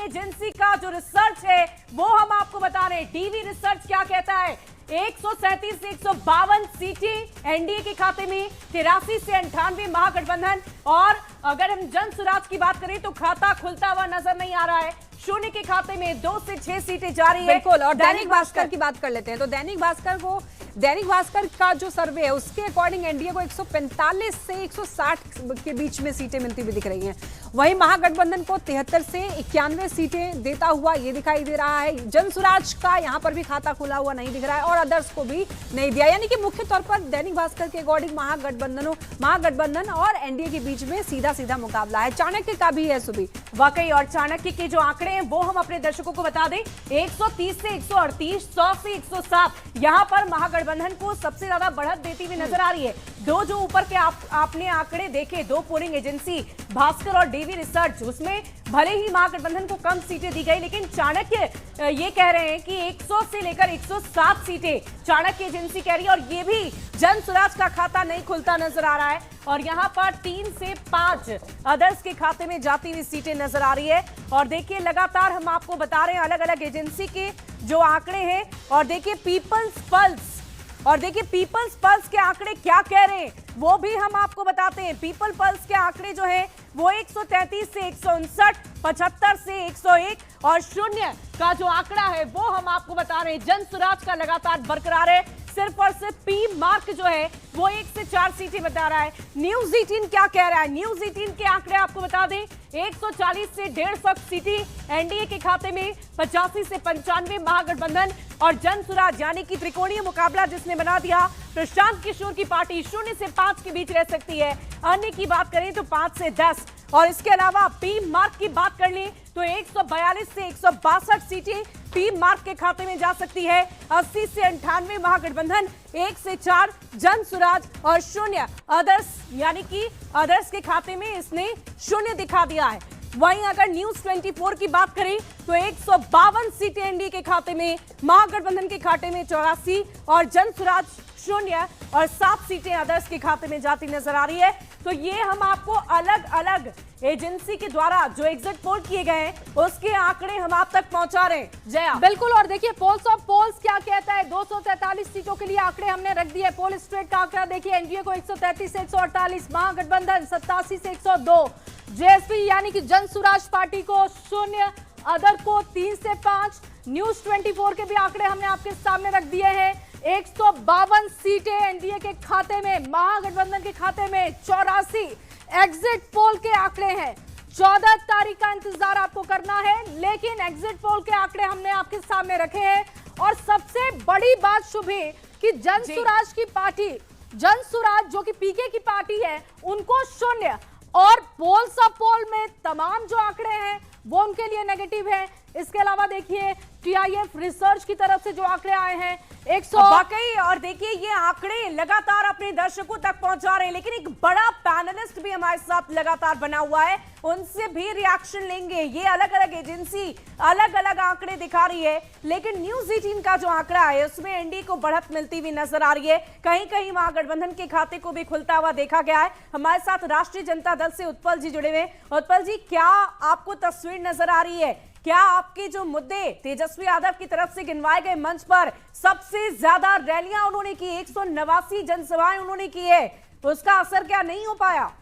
Agency का जो research है वो हम आपको बता रहे हैं। डीवी रिसर्च क्या कहता है, 137 से 152 सीटें एनडीए के खाते में, 83 से 98 महागठबंधन। और अगर हम जन स्वराज की बात करें तो खाता खुलता हुआ नजर नहीं आ रहा है। शून्य के खाते में 2 से 6 सीटें जारी है। बिल्कुल। और दैनिक भास्कर की बात कर लेते हैं तो दैनिक भास्कर का जो सर्वे है उसके अकॉर्डिंग एनडीए को 145 से 160 के बीच में सीटें मिलती हुई दिख रही हैं। वहीं महागठबंधन को 73 से 91 सीटें देता हुआ ये दिखाई दे रहा है। जन स्वराज का यहां पर भी खाता खुला हुआ नहीं दिख रहा है और अदर्स को भी नहीं दिया, यानी कि मुख्य तौर पर दैनिक भास्कर के अकॉर्डिंग महागठबंधन और एनडीए के बीच में सीधा सीधा मुकाबला है। चाणक्य का भी है सुबी वाकई, और चाणक्य के जो आंकड़े हैं वो हम अपने दर्शकों को बता दें। 130 से 138, 100 से 107, यहां पर महागठबंधन को सबसे ज्यादा बढ़त देती हुई नजर आ रही है। दो जो ऊपर के आपने आंकड़े देखे, दो पोलिंग एजेंसी भास्कर और डीवी रिसर्च, उसमें भले ही महागठबंधन को कम सीटें दी गई, लेकिन चाणक्य ये कह रहे हैं कि 100 से लेकर 107 सीटें चाणक्य एजेंसी कह रही है। और ये भी जन स्वराज का खाता नहीं खुलता नजर आ रहा है। और यहां पर 3 से 5 अदर्स के खाते में जाती हुई सीटें नजर आ रही है। और देखिए लगातार हम आपको बता रहे हैं अलग अलग एजेंसी के जो आंकड़े हैं। और देखिए पीपल्स पल्स के आंकड़े क्या कह रहे हैं वो भी हम आपको बताते हैं। पीपल पल्स के आंकड़े जो हैं वो 133 से 159, 75 से 101 और शून्य का जो आंकड़ा है वो हम आपको बता रहे हैं। जन स्वराज का लगातार बरकरार है। सिर्फ और सिर्फ पी मार्क जो है वो 1 से 4 सीटें बता रहा है। न्यूज 18 क्या कह रहा है, न्यूज 18 के आंकड़े आपको बता दें। 140 से 150 सीटें एनडीए के खाते में, 85 से 95 महागठबंधन और जन स्वराज, यानी कि त्रिकोणीय मुकाबला जिसने बना दिया। प्रशांत किशोर की पार्टी 0 से 5 के बीच रह सकती है। अन्य की बात करें तो 5 से 10। और इसके अलावा पी मार्क की बात कर लें तो 142 से 162 सीटें पी मार्क के खाते में जा सकती है। 80 से 98 महागठबंधन, 1 से 4 जन स्वराज और 0 अदर्स, यानी कि अदर्स के खाते में इसने 0 दिखा दिया है। वहीं अगर न्यूज 24 की बात करें तो 152 सीटें एनडीए के खाते में, महागठबंधन के खाते में 84 और जन स्वराज 0 और 7 सीटें अदर्स के खाते में जाती नजर आ रही है। तो ये हम आपको अलग अलग एजेंसी के द्वारा जो एग्जिट पोल किए गए हैं उसके आंकड़े हम आप तक पहुंचा रहे हैं। जया बिल्कुल। और देखिए पोल्स ऑफ पोल्स क्या कहता है, 243 सीटों के लिए आंकड़े हमने रख दिए। पोल स्ट्रेट का आंकड़ा देखिए, एनडीए को 133 से 148, महागठबंधन 87 से 102, जेएसपी यानी कि जन स्वराज पार्टी को 0, अदर को 3 से 5। न्यूज 24 के भी आंकड़े हमने आपके सामने रख दिए हैं। 152 सीटें एनडीए के खाते में, महागठबंधन के खाते में 84। एग्जिट पोल के आंकड़े हैं, 14 तारीख का इंतजार आपको करना है, लेकिन एग्जिट पोल के आंकड़े हमने आपके सामने रखे हैं। और सबसे बड़ी बात शुभे कि जन स्वराज की पार्टी, जन स्वराज जो कि पीके की पार्टी है, उनको 0 और पोल्स ऑफ पोल में तमाम जो आंकड़े हैं वो उनके लिए नेगेटिव है। इसके अलावा देखिए टीआईएफ रिसर्च की तरफ से जो आंकड़े आए हैं 100। वाकई, और देखिए ये आंकड़े लगातार अपने दर्शकों तक पहुंचा रहे हैं, लेकिन एक बड़ा पैनलिस्ट भी हमारे साथ लगातार बना हुआ है, उनसे भी रिएक्शन लेंगे। ये अलग अलग एजेंसी अलग अलग आंकड़े दिखा रही है, लेकिन न्यूज 18 का जो आंकड़ा है उसमें एनडीए को बढ़त मिलती हुई नजर आ रही है। कहीं कहीं महागठबंधन के खाते को भी खुलता हुआ देखा गया है। हमारे साथ राष्ट्रीय जनता दल से उत्पल जी जुड़े हुए। उत्पल जी, क्या आपको तस्वीर नजर आ रही है? क्या आपके जो मुद्दे तेजस्वी यादव की तरफ से गिनवाए गए मंच पर सबसे ज्यादा रैलियां उन्होंने की, 189 जनसभाएं उन्होंने की है, उसका असर क्या नहीं हो पाया?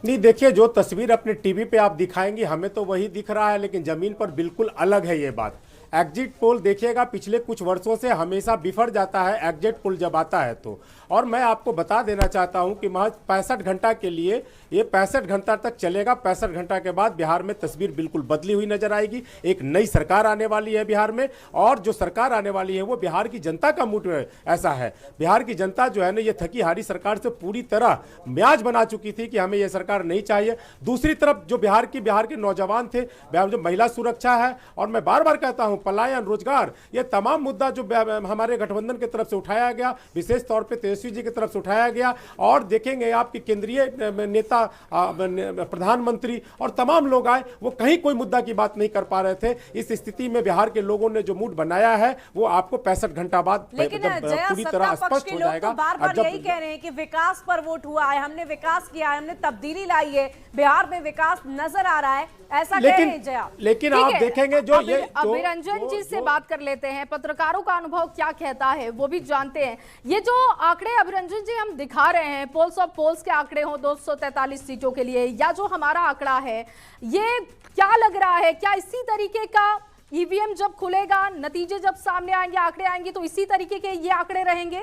नहीं, देखिए जो तस्वीर अपने टीवी पे आप दिखाएंगे हमें तो वही दिख रहा है, लेकिन जमीन पर बिल्कुल अलग है ये बात। एग्जिट पोल देखिएगा पिछले कुछ वर्षों से हमेशा बिफर जाता है एग्जिट पोल जब आता है तो। और मैं आपको बता देना चाहता हूं कि महज 65 घंटा के लिए ये 65 घंटा तक चलेगा। 65 घंटा के बाद बिहार में तस्वीर बिल्कुल बदली हुई नजर आएगी। एक नई सरकार आने वाली है बिहार में, और जो सरकार आने वाली है वो बिहार की जनता का मूड ऐसा है। बिहार की जनता जो है ना, ये थकी हारी सरकार से पूरी तरह म्याज बना चुकी थी कि हमें ये सरकार नहीं चाहिए। दूसरी तरफ जो बिहार के नौजवान थे, जो महिला सुरक्षा है, और मैं बार बार कहता हूं पलायन, रोजगार, ये तमाम मुद्दा जो हमारे गठबंधन की तरफ से उठाया गया, विशेष तौर पर तेजस्वी जी की तरफ से उठाया गया। और देखेंगे आपकी केंद्रीय नेता, प्रधानमंत्री और तमाम लोग आए, वो कहीं कोई मुद्दा की बात नहीं कर पा रहे थे। इस स्थिति में बिहार के लोगों ने जो मूड बनाया है वो आपको 65 घंटा बाद पूरी तरह स्पष्ट हो जाएगा। तो बार बार यही कह रहे हैं कि विकास पर वोट हुआ है, हमने विकास किया है, हमने तब्दीली लाई है, बिहार में विकास नजर आ रहा है, ऐसा कह रहे हैं जया। लेकिन आप देखेंगे जो ये अभिरंजन जी से बात कर लेते हैं, पत्रकारों का अनुभव क्या कहता है वो भी जानते हैं। ये जो आंकड़े अभिरंजन जी हम दिखा रहे हैं, पोल्स ऑफ पोल्स के आंकड़े हो 243 सीटों के लिए, या जो हमारा आंकड़ा है, ये क्या लग रहा है, क्या इसी तरीके का ईवीएम जब खुलेगा, नतीजे जब सामने आएंगे, आंकड़े आएंगे, तो इसी तरीके के ये आंकड़े रहेंगे?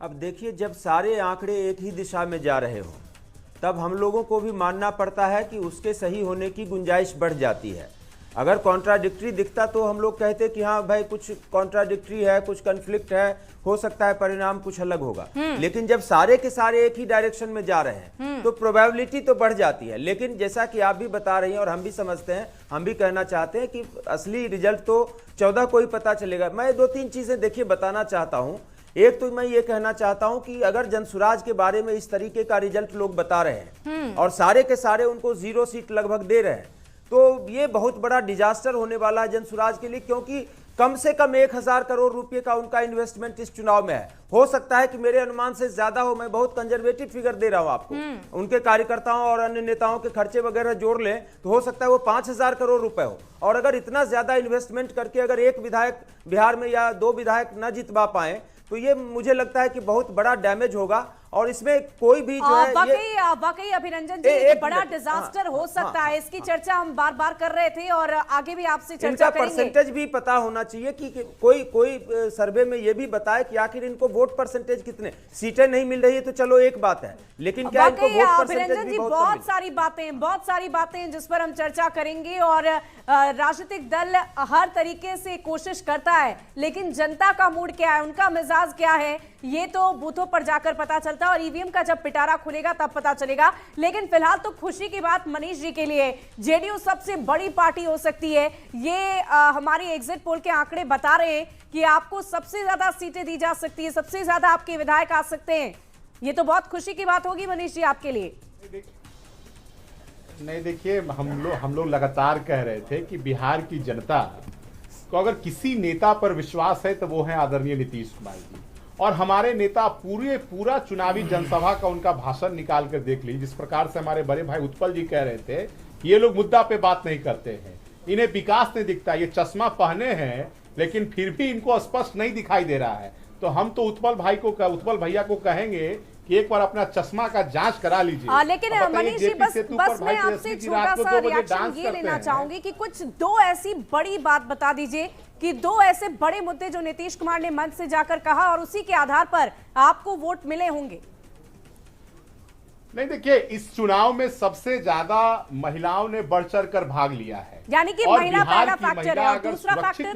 अब देखिए, जब सारे आंकड़े एक ही दिशा में जा रहे हो तब हम लोगों को भी मानना पड़ता है कि उसके सही होने की गुंजाइश बढ़ जाती है। अगर कॉन्ट्राडिक्टरी दिखता तो हम लोग कहते कि हाँ भाई कुछ कॉन्ट्राडिक्टरी है, कुछ कन्फ्लिक्ट है, हो सकता है परिणाम कुछ अलग होगा। लेकिन जब सारे के सारे एक ही डायरेक्शन में जा रहे हैं तो प्रोबेबिलिटी तो बढ़ जाती है। लेकिन जैसा कि आप भी बता रही हैं और हम भी समझते हैं, हम भी कहना चाहते हैं कि असली रिजल्ट तो 14 को ही पता चलेगा। मैं 2-3 चीजें देखिए बताना चाहता हूँ। एक तो मैं ये कहना चाहता हूं कि अगर जनसुराज के बारे में इस तरीके का रिजल्ट लोग बता रहे हैं और सारे के सारे उनको 0 सीट लगभग दे रहे हैं, तो ये बहुत बड़ा डिजास्टर होने वाला है जनसुराज के लिए, क्योंकि कम से कम 1000 करोड़ रुपए का उनका इन्वेस्टमेंट इस चुनाव में है। हो सकता है कि मेरे अनुमान से ज्यादा हो, मैं बहुत कंजर्वेटिव फिगर दे रहा हूं आपको। उनके कार्यकर्ताओं और अन्य नेताओं के खर्चे वगैरह जोड़ लें तो हो सकता है वो 5000 करोड़ रुपए हो। और अगर इतना ज्यादा इन्वेस्टमेंट करके अगर एक विधायक बिहार में या 2 विधायक न जितवा पाए तो ये मुझे लगता है कि बहुत बड़ा डैमेज होगा। और इसमें कोई भी जो है वाकई अभिरंजन जी एक बड़ा डिजास्टर हो सकता है। इसकी चर्चा हम बार बार कर रहे थे और आगे भी आपसे चर्चा करेंगे। परसेंटेज भी पता होना चाहिए कि कोई सर्वे में ये भी बताए कि आखिर इनको वोट परसेंटेज कितने, सीटें नहीं मिल रही है तो चलो एक बात है, लेकिन क्या इनको वोट परसेंटेज भी बहुत सारी बातें जिस पर हम चर्चा करेंगे। और राजनीतिक दल हर तरीके से कोशिश करता है, लेकिन जनता का मूड क्या है, उनका मिजाज क्या है, ये तो बूथों पर जाकर पता चलता है और ईवीएम का जब पिटारा खुलेगा तब पता चलेगा। लेकिन फिलहाल तो खुशी की बात मनीष जी के लिए, जेडीयू सबसे बड़ी पार्टी हो सकती है। ये हमारी एग्जिट पोल के आंकड़े बता रहे हैं कि आपको सबसे ज्यादा सीटें दी जा सकती है, सबसे ज्यादा आपके विधायक आ सकते हैं। ये तो बहुत खुशी की बात होगी मनीष जी आपके लिए। नहीं देखिए, हम लोग लगातार कह रहे थे कि बिहार की जनता को अगर किसी नेता पर विश्वास है तो वो है आदरणीय नीतीश कुमार जी। और हमारे नेता पूरा चुनावी जनसभा का उनका भाषण निकाल कर देख लीजिए। जिस प्रकार से हमारे बड़े भाई उत्पल जी कह रहे थे कि ये लोग मुद्दा पे बात नहीं करते हैं, इन्हें विकास नहीं दिखता, ये चश्मा पहने हैं लेकिन फिर भी इनको स्पष्ट नहीं दिखाई दे रहा है। तो हम तो उत्पल भैया को कहेंगे कि एक बार अपना चश्मा का जांच करा लीजिए। लेकिन मनीष जी बस मैं आपसे छोटा सा रिएक्शन ये लेना चाहूंगी कि कुछ 2 ऐसी बड़ी बात बता दीजिए कि 2 ऐसे बड़े मुद्दे जो नीतीश कुमार ने मंच से जाकर कहा और उसी के आधार पर आपको वोट मिले होंगे। नहीं देखिए, इस चुनाव में सबसे ज्यादा महिलाओं ने बढ़ चढ़ कर भाग लिया है, यानी कि महिला पहला फैक्टर है। और दूसरा फैक्टर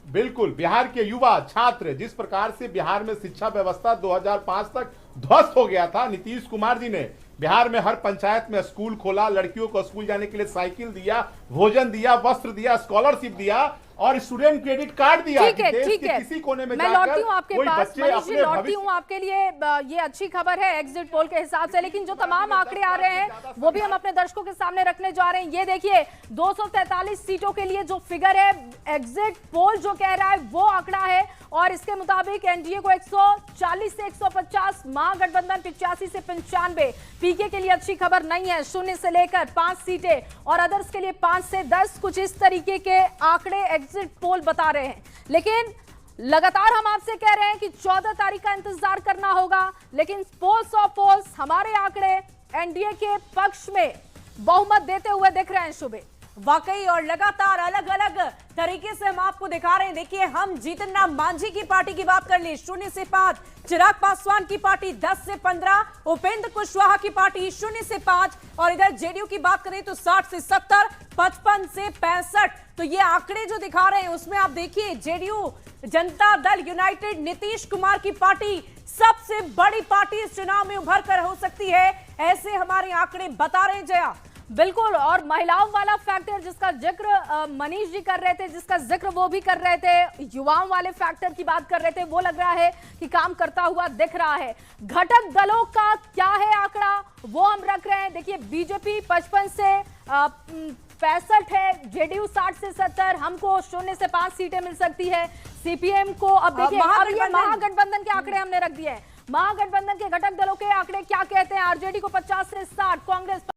बिल्कुल बिहार के युवा छात्र, जिस प्रकार से बिहार में शिक्षा व्यवस्था 2005 तक ध्वस्त हो गया था, नीतीश कुमार जी ने बिहार में हर पंचायत में स्कूल खोला, लड़कियों को स्कूल जाने के लिए साइकिल दिया, भोजन दिया, वस्त्र दिया, स्कॉलरशिप दिया और स्टूडेंट क्रेडिट कार्ड दिया। ठीक है, किसी कोने में मैं लौटती हूँ आपके पास मनीष जी, लौटती हूँ आपके लिए। ये अच्छी खबर है एग्जिट पोल के हिसाब से, लेकिन जो तमाम आंकड़े आ रहे हैं वो भी हम अपने दर्शकों के सामने रखने जा रहे हैं। ये देखिए 243 सीटों के लिए जो फिगर है, एग्जिट पोल जो कह रहा है वो आंकड़ा है और इसके मुताबिक एनडीए को 140 से 150, महागठबंधन 85 से 95। पीके के लिए अच्छी खबर नहीं है, 0 से लेकर 5 सीटें और अदर्स के लिए 5 से 10, कुछ इस तरीके के आंकड़े एग्जिट पोल बता रहे हैं। लेकिन लगातार हम आपसे कह रहे हैं कि 14 तारीख का इंतजार करना होगा, लेकिन पोल्स ऑफ पोल्स हमारे आंकड़े एनडीए के पक्ष में बहुमत देते हुए दिख रहे हैं। शुभे वाकई और लगातार अलग अलग तरीके से हम आपको दिखा रहे हैं। देखिए, हम जीतन राम मांझी की पार्टी की बात कर ली 0 से 5, चिराग पासवान की पार्टी 10 से 15, उपेंद्र कुशवाहा की पार्टी 0 से 5 और इधर जेडीयू की बात करें तो 60 से 70, 55 से 65। तो ये आंकड़े जो दिखा रहे हैं उसमें आप देखिए जेडीयू, जनता दल यूनाइटेड, नीतीश कुमार की पार्टी सबसे बड़ी पार्टी इस चुनाव में उभर कर हो सकती है, ऐसे हमारे आंकड़े बता रहे हैं। जया, बिल्कुल, और महिलाओं वाला फैक्टर जिसका जिक्र मनीष जी कर रहे थे, जिसका जिक्र वो भी कर रहे थे, युवाओं वाले फैक्टर की बात कर रहे थे, वो लग रहा है कि काम करता हुआ दिख रहा है। घटक दलों का क्या है आंकड़ा, वो हम रख रहे हैं। देखिए, बीजेपी 55 से 65 है, जेडीयू 60 से 70, हमको 0 से 5 सीटें मिल सकती है, सीपीएम को अब देखिए, अब ये महागठबंधन के आंकड़े हमने रख दिए हैं। महागठबंधन के घटक दलों के आंकड़े क्या कहते हैं? आरजेडी को 50 से 60, कांग्रेस